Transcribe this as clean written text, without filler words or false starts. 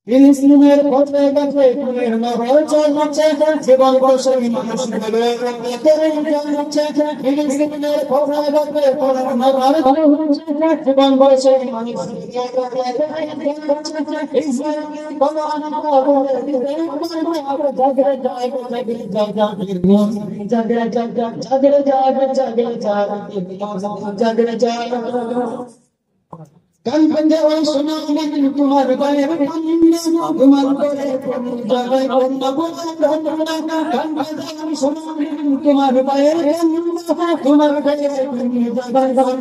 ফিলিস্তিনের পথে গেছে ফুলের নহর চলছে জীবন বর্ষই মানুষ মিলে চলছে ফিলিস্তিনের পথে গেছে ফুলের নহর চলছে জীবন বর্ষই মানুষ কান বন্ধে ওই শোনা তোমার গায়ে তোমার গায়ে জাগায় বন্ধ কান বন্ধে ওই শোনা তোমার গায়ে তোমার গায়ে জাগায় বন্ধ